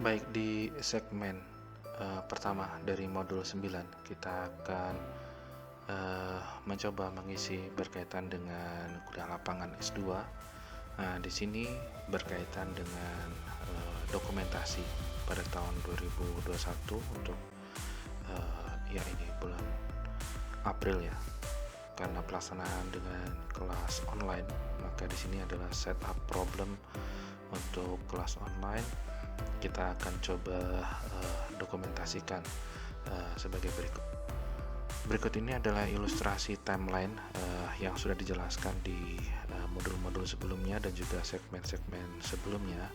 Baik, di segmen pertama dari modul 9 kita akan mencoba mengisi berkaitan dengan kuliah lapangan S2. Nah, di sini berkaitan dengan dokumentasi pada tahun 2021 untuk ya ini bulan April ya. Karena pelaksanaan dengan kelas online, maka di sini adalah setup problem untuk kelas online. Kita akan coba dokumentasikan sebagai berikut. Berikut ini adalah ilustrasi timeline yang sudah dijelaskan di modul-modul sebelumnya dan juga segmen-segmen sebelumnya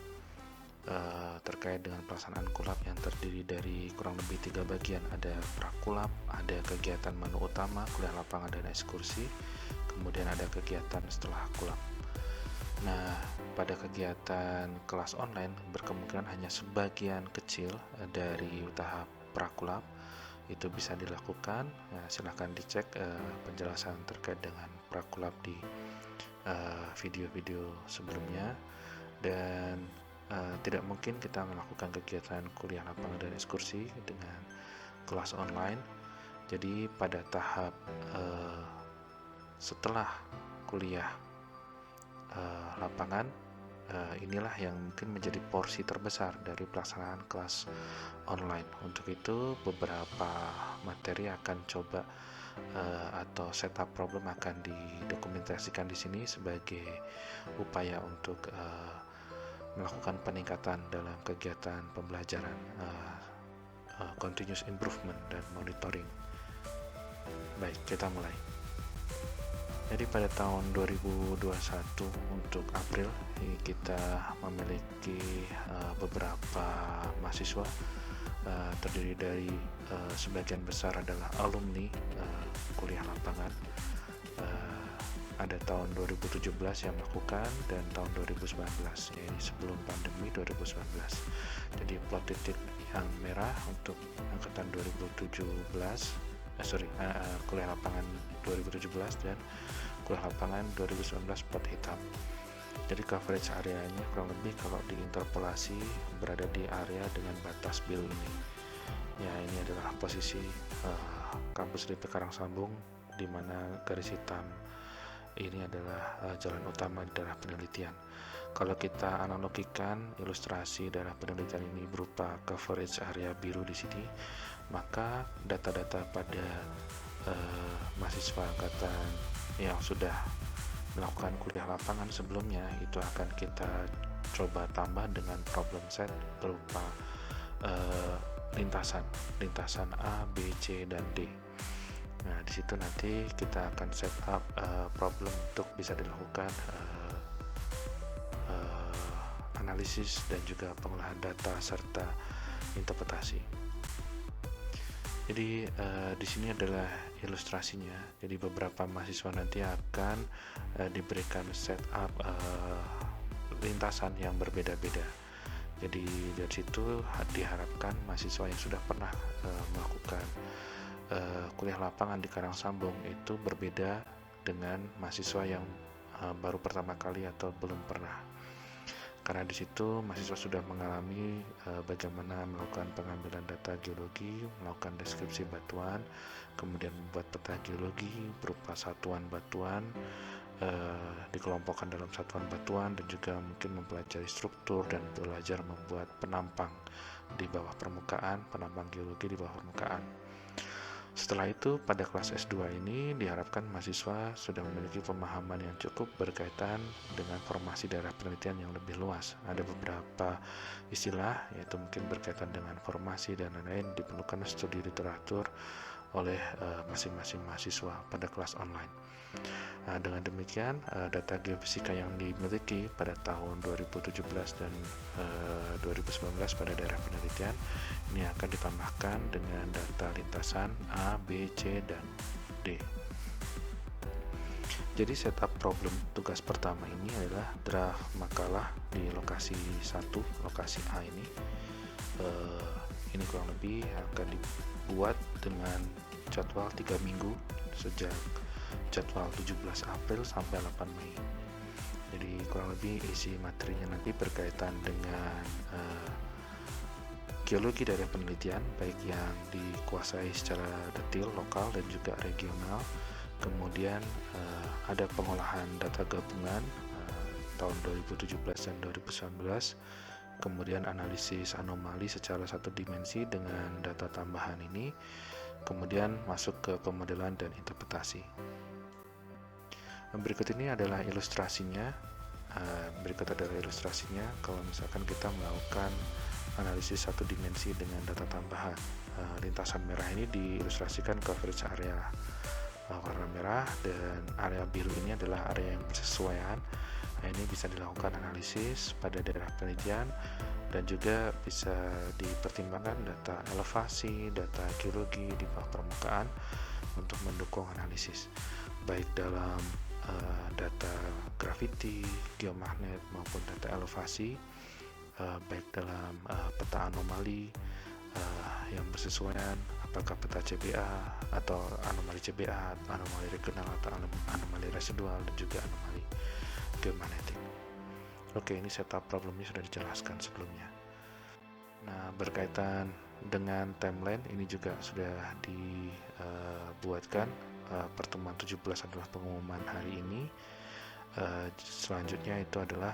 terkait dengan pelaksanaan kulap yang terdiri dari kurang lebih 3 bagian. Ada prakulap, ada kegiatan menu utama, kuliah lapangan dan ekskursi, kemudian ada kegiatan setelah kulap. Nah, pada kegiatan kelas online berkemungkinan hanya sebagian kecil dari tahap prakulap itu bisa dilakukan. Nah, silahkan dicek penjelasan terkait dengan prakulap di video-video sebelumnya. Dan tidak mungkin kita melakukan kegiatan kuliah lapangan dan ekskursi dengan kelas online. Jadi pada tahap setelah kuliah lapangan, inilah yang mungkin menjadi porsi terbesar dari pelaksanaan kelas online. Untuk itu beberapa materi akan coba atau setup problem akan didokumentasikan di sini sebagai upaya untuk melakukan peningkatan dalam kegiatan pembelajaran, continuous improvement dan monitoring. Baik, kita mulai. Jadi pada tahun 2021 untuk April kita memiliki beberapa mahasiswa, terdiri dari sebagian besar adalah alumni kuliah lapangan. Ada tahun 2017 yang melakukan dan tahun 2019, yaitu sebelum pandemi 2019. Jadi plot titik yang merah untuk angkatan 2017, kuliah lapangan 2017 dan kuliah lapangan 2019 plot hitam. Jadi coverage areanya kurang lebih kalau diinterpolasi berada di area dengan batas bil ini. Ya, ini adalah posisi kampus LIPI Karangsambung, di mana garis hitam ini adalah jalan utama di daerah penelitian. Kalau kita analogikan ilustrasi daerah penelitian ini berupa coverage area biru di sini, maka data-data pada mahasiswa angkatan yang sudah melakukan kuliah lapangan sebelumnya itu akan kita coba tambah dengan problem set berupa lintasan A, B, C, dan D. Nah, di situ nanti kita akan set up problem untuk bisa dilakukan analisis dan juga pengolahan data serta interpretasi. Jadi di sini adalah ilustrasinya. Jadi beberapa mahasiswa nanti akan diberikan setup lintasan yang berbeda-beda. Jadi dari situ diharapkan mahasiswa yang sudah pernah melakukan kuliah lapangan di Karangsambung itu berbeda dengan mahasiswa yang baru pertama kali atau belum pernah. Karena di situ mahasiswa sudah mengalami bagaimana melakukan pengambilan data geologi, melakukan deskripsi batuan, kemudian membuat peta geologi berupa satuan batuan, dikelompokkan dalam satuan batuan, dan juga mungkin mempelajari struktur dan belajar membuat penampang di bawah permukaan, penampang geologi di bawah permukaan. Setelah itu pada kelas S2 ini diharapkan mahasiswa sudah memiliki pemahaman yang cukup berkaitan dengan formasi daerah penelitian yang lebih luas. Ada beberapa istilah yaitu mungkin berkaitan dengan formasi dan lain-lain, diperlukan studi literatur oleh masing-masing mahasiswa pada kelas online. Nah, dengan demikian data geofisika yang dimiliki pada tahun 2017 dan 2019 pada daerah penelitian ini akan ditambahkan dengan data lintasan A, B, C, dan D. Jadi setup problem tugas pertama ini adalah draft makalah di lokasi 1, lokasi A ini. Ini kurang lebih akan dibuat dengan jadwal 3 minggu sejak jadwal 17 April sampai 8 Mei. Jadi kurang lebih isi materinya nanti berkaitan dengan geologi dari penelitian, baik yang dikuasai secara detail lokal dan juga regional. Kemudian ada pengolahan data gabungan tahun 2017 dan 2019. Kemudian analisis anomali secara satu dimensi dengan data tambahan ini. Kemudian masuk ke pemodelan dan interpretasi. Berikut ini adalah ilustrasinya. Kalau misalkan kita melakukan analisis satu dimensi dengan data tambahan. Lintasan merah ini diilustrasikan coverage area warna merah, dan area biru ini adalah area yang bersesuaian. Ini bisa dilakukan analisis pada daerah penelitian dan juga bisa dipertimbangkan data elevasi, data geologi di bawah permukaan untuk mendukung analisis, baik dalam data graviti, geomagnet maupun data elevasi, baik dalam peta anomali yang bersesuaian, apakah peta CBA atau anomali CBA, anomali regional atau anomali residual, dan juga anomali geomagnetik. Oke, ini setup problemnya sudah dijelaskan sebelumnya. Nah, berkaitan dengan timeline ini juga sudah dibuatkan. Pertemuan 17 adalah pengumuman hari ini. Selanjutnya itu adalah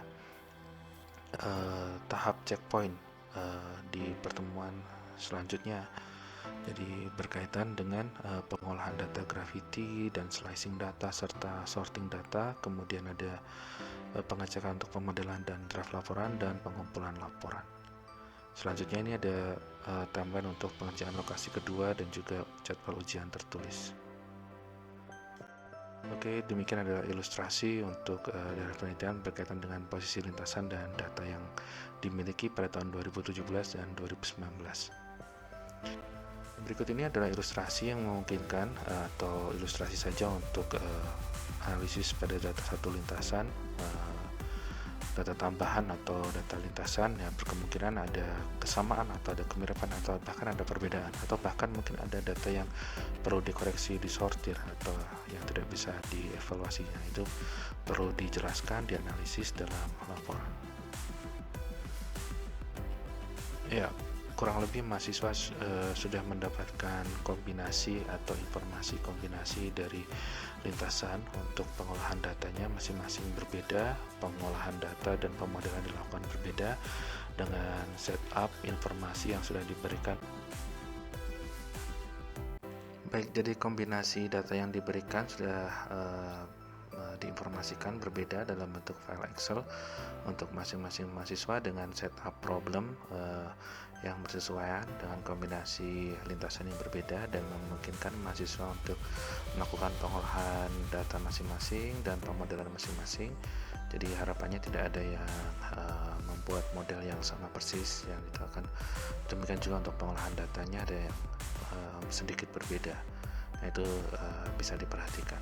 tahap checkpoint di pertemuan selanjutnya. Jadi berkaitan dengan pengolahan data gravity dan slicing data serta sorting data. Kemudian ada pengecekan untuk pemodelan dan draft laporan dan pengumpulan laporan. Selanjutnya ini ada timeline untuk pengerjaan lokasi kedua dan juga jadwal ujian tertulis. Oke, demikian adalah ilustrasi untuk daerah penelitian berkaitan dengan posisi lintasan dan data yang dimiliki pada tahun 2017 dan 2019. Berikut ini adalah ilustrasi yang memungkinkan atau ilustrasi saja untuk analisis pada data satu lintasan, data tambahan atau data lintasan yang berkemungkinan ada kesamaan atau ada kemiripan atau bahkan ada perbedaan, atau bahkan mungkin ada data yang perlu dikoreksi, disortir, atau yang tidak bisa dievaluasinya. Itu perlu dijelaskan, dianalisis dalam laporan. Ya, kurang lebih mahasiswa sudah mendapatkan kombinasi atau informasi kombinasi dari lintasan. Untuk pengolahan datanya masing-masing berbeda, pengolahan data dan pemodelan dilakukan berbeda dengan setup informasi yang sudah diberikan. Baik, jadi kombinasi data yang diberikan sudah diinformasikan berbeda dalam bentuk file Excel untuk masing-masing mahasiswa dengan setup problem yang bersesuaian dengan kombinasi lintasan yang berbeda dan memungkinkan mahasiswa untuk melakukan pengolahan data masing-masing dan pemodelan masing-masing. Jadi harapannya tidak ada yang membuat model yang sama persis yang itu akan. Demikian juga untuk pengolahan datanya ada yang sedikit berbeda. Nah, itu bisa diperhatikan.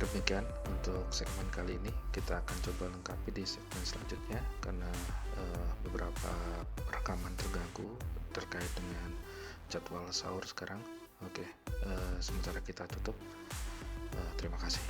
Demikian untuk segmen kali ini. Kita akan coba lengkapi di segmen selanjutnya karena beberapa rekaman terganggu terkait dengan jadwal sahur sekarang. Oke, sementara kita tutup. Terima kasih.